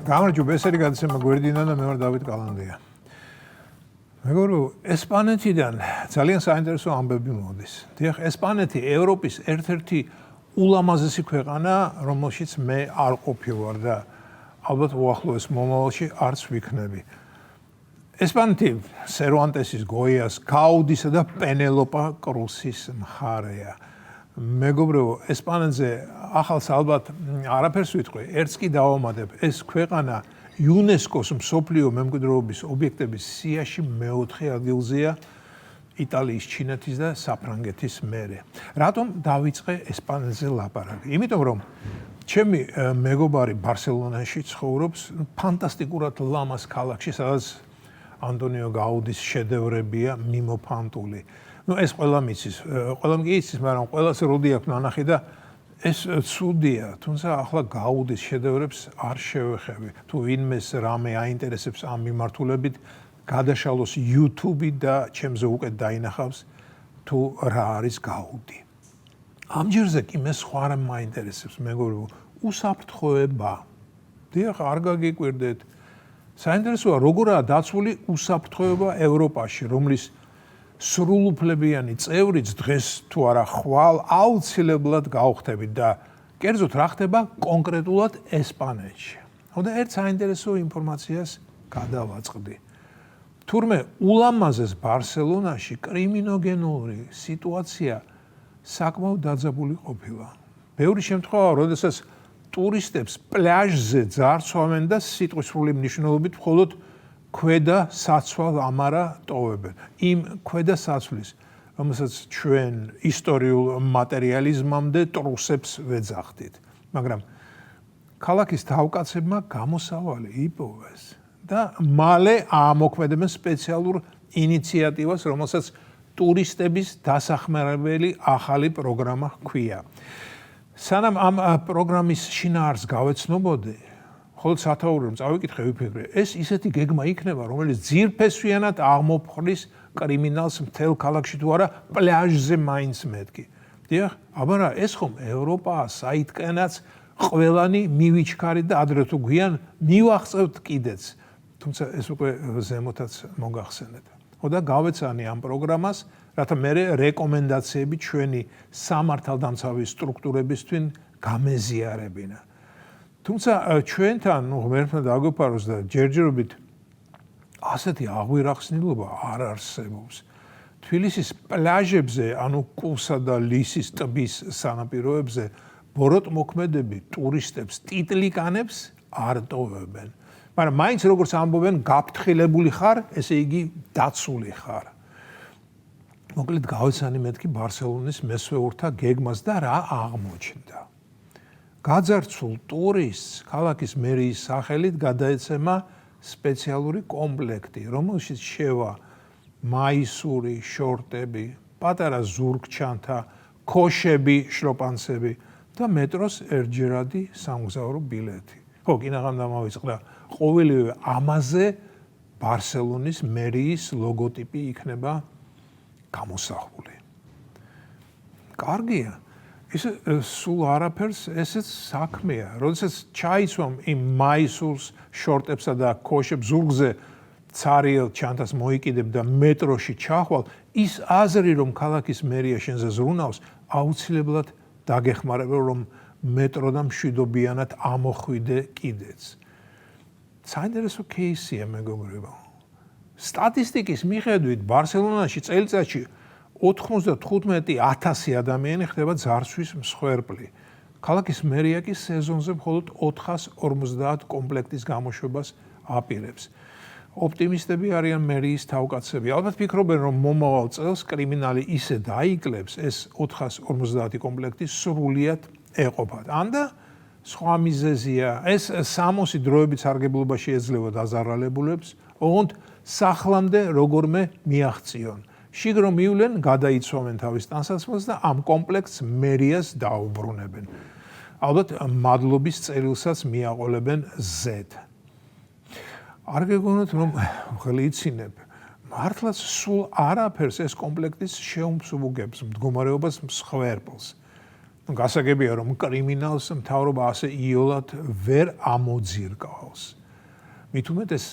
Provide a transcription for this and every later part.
გამარჯობა, ეს არის გადაცემა გვერდიდან და მე ვარ დავით კალანდია. მეგობრებო, ესპანეთიდან ძალიან საინტერესო ამბები მოდის. დიახ, ესპანეთი ევროპის ერთ-ერთი ულამაზესი ქვეყანა, რომელშიც მე არ ყოფილვარ და ალბათ უახლოეს მომავალში არც ვიქნები. ესპანეთი სერვანტესის, გოიას, გაუდისა და პენელოპა კრუსის მხარეა. მეგობრებო, ესპანეთზე ახალს ალბათ არაფერს ვიტყვი, ერთს კი დავამატებ, ეს ქვეყანა იუნესკოს მსოფლიო მემკვიდრეობის ობიექტების სიაში მეოთხე ადგილზეა იტალიის, ჩინეთის და საფრანგეთის მერე. რატომ დავიწყე ესპანეთზე ლაპარაკი? იმიტომ რომ ჩემი მეგობარი ბარსელონაში ცხოვრობს ფანტასტიკურად ლამაზ ქალაქში, სადაც ანტონიო გაუდის შედევრებია მიმოფანტული. ეს ყველა მიცის, ყველა მიცის, მაგრამ ყველას როდი აქვს ნანახი და ეს ცუდია, თუმცა ახლა გაუდის შედევრებს არ შევეხები. თუ ვინმეს რამე აინტერესებს ამ მიმართულებით, გადაშალოს YouTube და ჩემზე უკვე დაინახავს თუ რა არის გაუდი. ამჯერზე კი მე სხვა რამ მაინტერესებს, მეგობრებო, უსაფრთხოება. დიახ, არ გაგიკვირდეთ. საინტერესოა, როგორაა დაცული უსაფრთხოება ევროპაში, რომლის სრულუფლებიანი წევრიც დღეს თუ არა ხვალ აუცილებლად გავხდებით და კერძოდ რა ხდება კონკრეტულად ესპანეთში. და ერთ საინტერესო ინფორმაციას გადავაწყდი. თურმე ულამაზეს ბარსელონაში კრიმინოგენური სიტუაცია საკმაოდ დაძაბული ყოფილა. ბევრი შემთხვევაა, როდესაც ტურისტებს პლაჟზე ძარცვავენ და სიტყვის სრული მნიშვნელობით მხოლოდ ქვედა საცვალ ამარა ტოვებენ. იმ ქვედა საცვლის, რომელსაც ჩვენ ისტორიულ მატერიალიზმამდე ტრუსებს ვეძახდით. მაგრამ ქალაქის თავკაცებმა გამოსავალი იპოვეს და მალე აამოქმედებენ სპეციალურ ინიციატივას, რომელსაც ტურისტების დასახმარებელი ახალი პროგრამა ჰქვია. სანამ ამ პროგრამის შინაარსს გავეცნობოდი, ხოლო სათაური რომ წავიკითხე ვიფიქრე, ეს ისეთი გეგმა იქნება, რომელიც ძირფესვიანად აღმოფხრის კრიმინალს მთელ ქალაქში თუ არა პლაჟზე მაინც მეთქი. დიახ, აბა რა, ეს ხომ ევროპაა, საითკენაც ყველანი მივიჩქარი და ადრე თუ გვიან მივახწევთ კიდეც. თუმცა ეს უკვე ზემოთაც მოგახსენეთ. და გავეცანი ამ პროგრამას, რათა მე რეკომენდაციები ჩვენი სამართალდამცავი სტრუქტურებისთვის გამეზიარებინა. თუმცა ჩვენთან ღმერთმა დაგვეპაროს და ჯერჯერობით ასეთი აღვირახსნილობა არ არსებობს. თბილისის პლაჟებზე, ანუ კუსა და ლისის ტბის სანაპიროებზე ბოროტმოქმედები ტურისტებს ტიტლიკანებს არ ტოვებენ. მაგრამ მაინც როგორც ამბობენ, გაფრთხილებული ხარ, ესე იგი დაცული ხარ. მოკლედ გავეცანი მეთქი ბარსელონის მესვეურთა გეგმას და რა აღმოჩნდა. გაძარცულ ტურისტს ქალაქის მერიის სახელით გადაეცემა სპეციალური კომპლექტი, რომელშიც შევა მაისური შორტები, პატარა ზურგჩანთა, ქოშები, შლოპანცები და მეტროს ერთჯერადი სამგზავრო ბილეთი. ხო, კინაღამ დამავიწყდა, ყოველივე ამაზე ბარსელონის მერიის ლოგოტიპი იქნება გამოსახული. კარგია. ეს სულ არაფერს ესეც საქმეა. როდესაც ჩაიცვამ იმ მაისურს, შორტებსა და ქოშებს ზურგზე ცარიელ ჩანთას მოიკიდებ და მეტროში ჩახვალ, ის აზრი რომ ქალაქის მერია შენზე ზრუნავს, აუცილებლად დაგეხმარება რომ მეტროდან მშვიდობიანად ამოხვიდე კიდეც. საინტერესო кейსია, მეგობრებო. სტატისტიკის მიხედვით ბარსელონაში წელიწადში 95,000 ადამიანი ხდება ძარცვის მსხვერპლი. ქალაქის მერია კი სეზონზე მხოლოდ 450 კომპლექტის გამოშვებას აპირებს. ოპტიმისტები არიან მერიის თავკაცები. ალბათ ფიქრობენ, რომ მომავალ წელს კრიმინალი ისე დაიკლებს, ეს 450 კომპლექტი სრულიად ეყოფათ. ან და სხვა მიზეზია, ეს სამოსი დროებით სარგებლობაში ეძლევა დაზარალებულებს, ოღონდ სახლამდე როგორმე მიაღწიონ. შიგრო მივლენ, გადაიცვამენ თავის ტანსაცმელს და ამ კომპლექტს მერიას დაუბრუნებენ. ალბათ მადლობის წერილსაც მიაყოლებენ Z. არ გეგონოთ რომ ღლიცინებ. მართლაც სულ არაფერს ეს კომპლექტის შეუმსუბუქებს მდგომარეობას მსხვერპლს. გასაგებია რომ კრიმინალს მთავრობა ასე იოლად ვერ ამოძირკავს. მით უმეტეს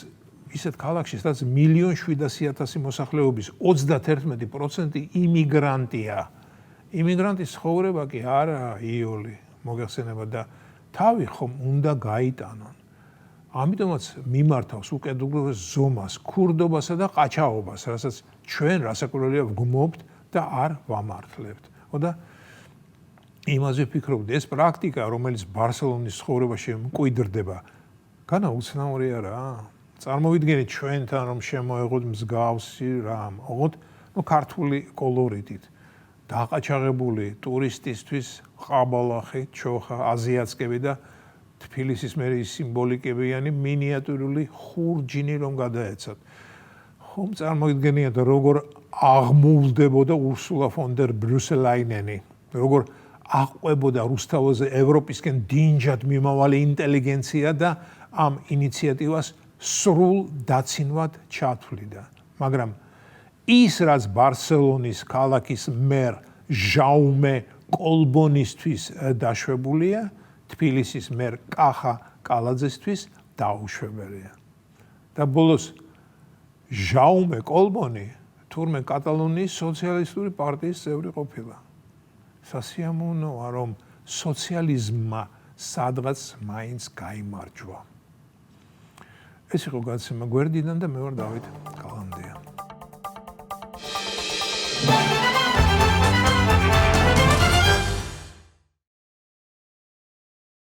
ისეთ ქალაქში, სადაც 1,700,000 მოსახლეობის 31% იმიგრანტია. იმიგრანტის ცხოვრება კი არა იოლი მოგეხსენება და თავი ხომ უნდა გაიტანონ. ამიტომაც მიმართავს უკიდურეს ზომას, ქურდობასა და ყაჩაობას, რასაც ჩვენ რასაკვირველია ვგმობთ და არ ვამართლებთ. და იმაზე ვფიქრობდი, ეს პრაქტიკა, რომელიც ბარსელონის ცხოვრებაში მკვიდრდება, განაუცნაურია რა. წარმოვიდგინეთ ჩვენთან რომ შემოეღოთ მსგავსი რამ, ოღონდ ქართული კოლორიტით, დაყაჩაღებული ტურისტისთვის ყაბალახი, ჩოხა, აზიაცკები და თბილისის მერის სიმბოლიკებიანი მინიატურული ხურჯინი რომ გადაეცათ. ხომ წარმოიდგენიათ როგორ აღმოვლდებოდა ურსულა ფონ დერ ბრიუსელაინენი, როგორ აყვებოდა რუსთავაზე ევროპისკენ დინჯად მიმავალი ინტელიგენცია და ამ ინიციატივას სრულ დაცინვად ჩათვლიდა. მაგრამ ის რაც ბარსელონის ქალაქის მერ ჟაუმე კოლბონისთვის დაშვებულია, თბილისის მერ კახა კალაძესთვის დაუშვებელია. და ბოლოს ჟაუმე კოლბონი თურმე კატალონიის სოციალისტური პარტიის წევრი ყოფილა. სასიამოვნოა რომ სოციალიზმმა სადღაც მაინც გაიმარჯვა. ეს იყო გადაცემა გვერდიდან და მე ვარ დავით